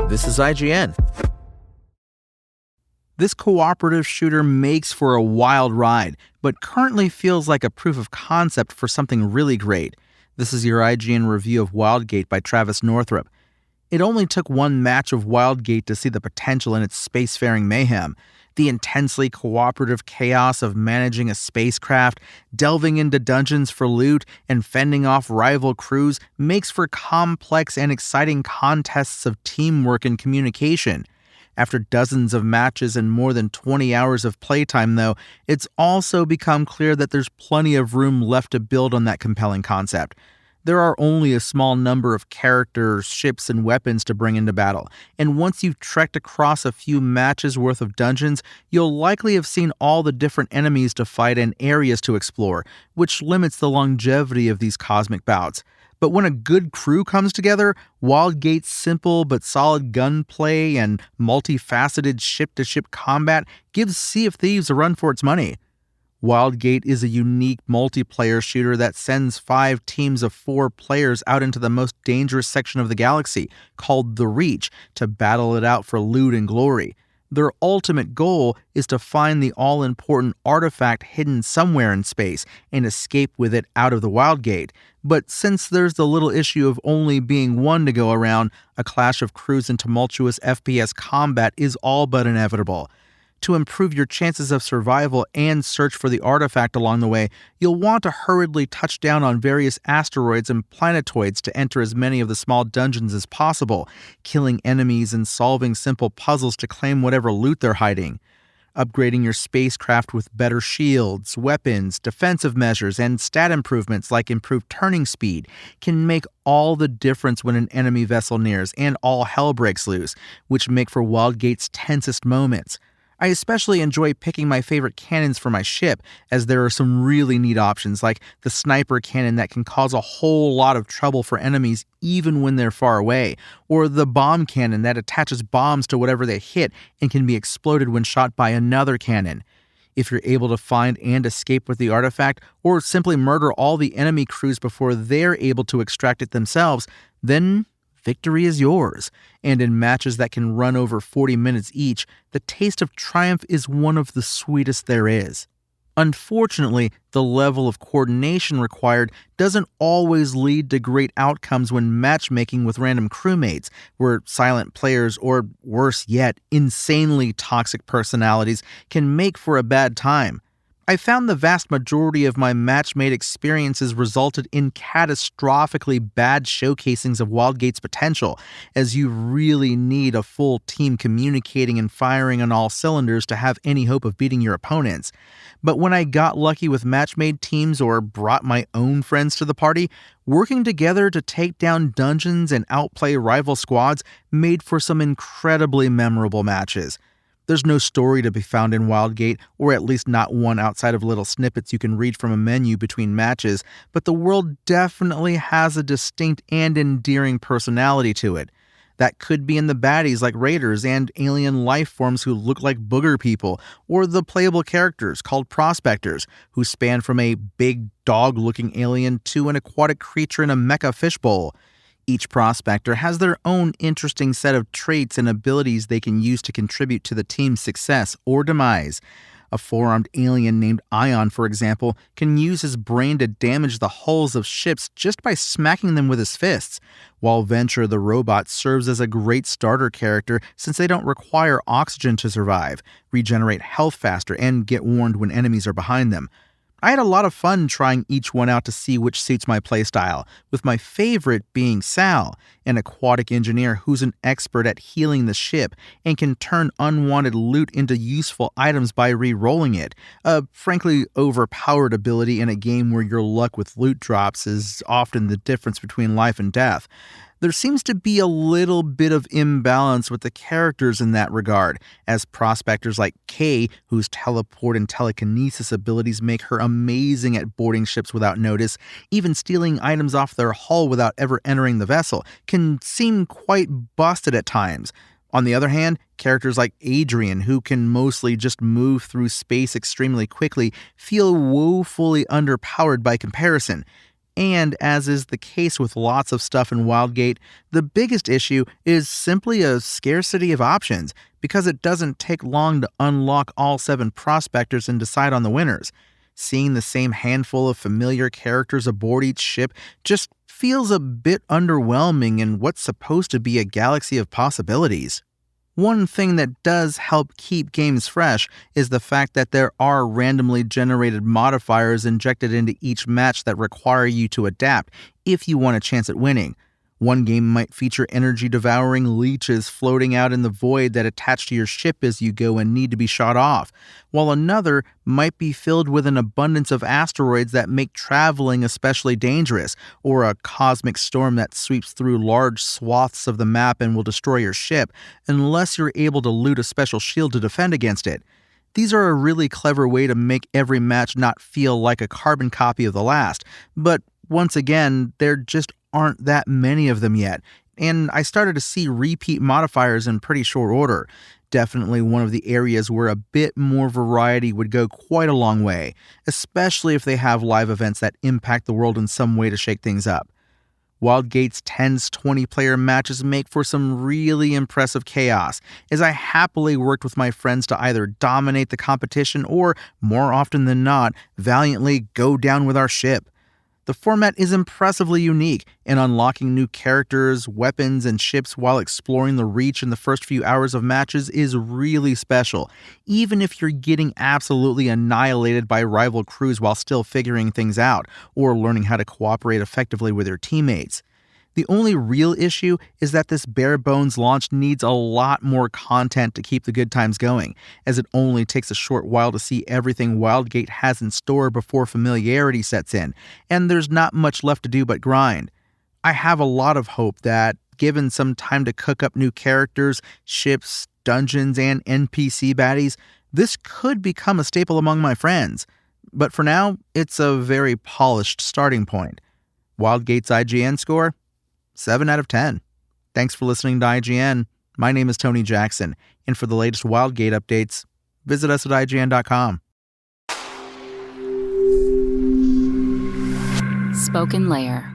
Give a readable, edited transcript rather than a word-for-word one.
This is IGN. This cooperative shooter makes for a wild ride, but currently feels like a proof of concept for something really great. This is your IGN review of Wildgate by Travis Northrop. It only took one match of Wildgate to see the potential in its spacefaring mayhem. The intensely cooperative chaos of managing a spacecraft, delving into dungeons for loot, and fending off rival crews makes for complex and exciting contests of teamwork and communication. After dozens of matches and more than 20 hours of playtime, though, it's also become clear that there's plenty of room left to build on that compelling concept. There are only a small number of characters, ships, and weapons to bring into battle, and once you've trekked across a few matches worth of dungeons, you'll likely have seen all the different enemies to fight and areas to explore, which limits the longevity of these cosmic bouts. But when a good crew comes together, Wildgate's simple but solid gunplay and multifaceted ship-to-ship combat gives Sea of Thieves a run for its money. Wildgate is a unique multiplayer shooter that sends 5 teams of 4 players out into the most dangerous section of the galaxy, called the Reach, to battle it out for loot and glory. Their ultimate goal is to find the all-important artifact hidden somewhere in space and escape with it out of the Wildgate. But since there's the little issue of only being one to go around, a clash of crews and tumultuous FPS combat is all but inevitable. To improve your chances of survival and search for the artifact along the way, you'll want to hurriedly touch down on various asteroids and planetoids to enter as many of the small dungeons as possible, killing enemies and solving simple puzzles to claim whatever loot they're hiding. Upgrading your spacecraft with better shields, weapons, defensive measures, and stat improvements like improved turning speed can make all the difference when an enemy vessel nears and all hell breaks loose, which make for Wildgate's tensest moments. I especially enjoy picking my favorite cannons for my ship, as there are some really neat options like the sniper cannon that can cause a whole lot of trouble for enemies even when they're far away, or the bomb cannon that attaches bombs to whatever they hit and can be exploded when shot by another cannon. If you're able to find and escape with the artifact, or simply murder all the enemy crews before they're able to extract it themselves, then victory is yours, and in matches that can run over 40 minutes each, the taste of triumph is one of the sweetest there is. Unfortunately, the level of coordination required doesn't always lead to great outcomes when matchmaking with random crewmates, where silent players, or worse yet, insanely toxic personalities, can make for a bad time. I found the vast majority of my matchmade experiences resulted in catastrophically bad showcasings of Wildgate's potential, as you really need a full team communicating and firing on all cylinders to have any hope of beating your opponents. But when I got lucky with matchmade teams or brought my own friends to the party, working together to take down dungeons and outplay rival squads made for some incredibly memorable matches. There's no story to be found in Wildgate, or at least not one outside of little snippets you can read from a menu between matches, but the world definitely has a distinct and endearing personality to it. That could be in the baddies like raiders and alien life forms who look like booger people, or the playable characters called prospectors, who span from a big dog-looking alien to an aquatic creature in a mecha fishbowl. Each prospector has their own interesting set of traits and abilities they can use to contribute to the team's success or demise. A 4-armed alien named Ion, for example, can use his brain to damage the hulls of ships just by smacking them with his fists, while Venture the robot serves as a great starter character since they don't require oxygen to survive, regenerate health faster, and get warned when enemies are behind them. I had a lot of fun trying each one out to see which suits my playstyle, with my favorite being Sal, an aquatic engineer who's an expert at healing the ship and can turn unwanted loot into useful items by re-rolling it, a frankly overpowered ability in a game where your luck with loot drops is often the difference between life and death. There seems to be a little bit of imbalance with the characters in that regard, as prospectors like Kay, whose teleport and telekinesis abilities make her amazing at boarding ships without notice, even stealing items off their hull without ever entering the vessel, can seem quite busted at times. On the other hand, characters like Adrian, who can mostly just move through space extremely quickly, feel woefully underpowered by comparison. And as is the case with lots of stuff in Wildgate, the biggest issue is simply a scarcity of options, because it doesn't take long to unlock all 7 prospectors and decide on the winners. Seeing the same handful of familiar characters aboard each ship just feels a bit underwhelming in what's supposed to be a galaxy of possibilities. One thing that does help keep games fresh is the fact that there are randomly generated modifiers injected into each match that require you to adapt if you want a chance at winning. One game might feature energy-devouring leeches floating out in the void that attach to your ship as you go and need to be shot off, while another might be filled with an abundance of asteroids that make traveling especially dangerous, or a cosmic storm that sweeps through large swaths of the map and will destroy your ship, unless you're able to loot a special shield to defend against it. These are a really clever way to make every match not feel like a carbon copy of the last, but once again, there just aren't that many of them yet, and I started to see repeat modifiers in pretty short order. Definitely one of the areas where a bit more variety would go quite a long way, especially if they have live events that impact the world in some way to shake things up. Wildgate's 10s 20-player matches make for some really impressive chaos, as I happily worked with my friends to either dominate the competition or, more often than not, valiantly go down with our ship. The format is impressively unique, and unlocking new characters, weapons, and ships while exploring the Reach in the first few hours of matches is really special, even if you're getting absolutely annihilated by rival crews while still figuring things out, or learning how to cooperate effectively with your teammates. The only real issue is that this bare-bones launch needs a lot more content to keep the good times going, as it only takes a short while to see everything Wildgate has in store before familiarity sets in, and there's not much left to do but grind. I have a lot of hope that, given some time to cook up new characters, ships, dungeons, and NPC baddies, this could become a staple among my friends. But for now, it's a very polished starting point. Wildgate's IGN score? 7 out of 10. Thanks for listening to IGN. My name is Tony Jackson, and for the latest Wildgate updates, visit us at IGN.com. Spoken Layer.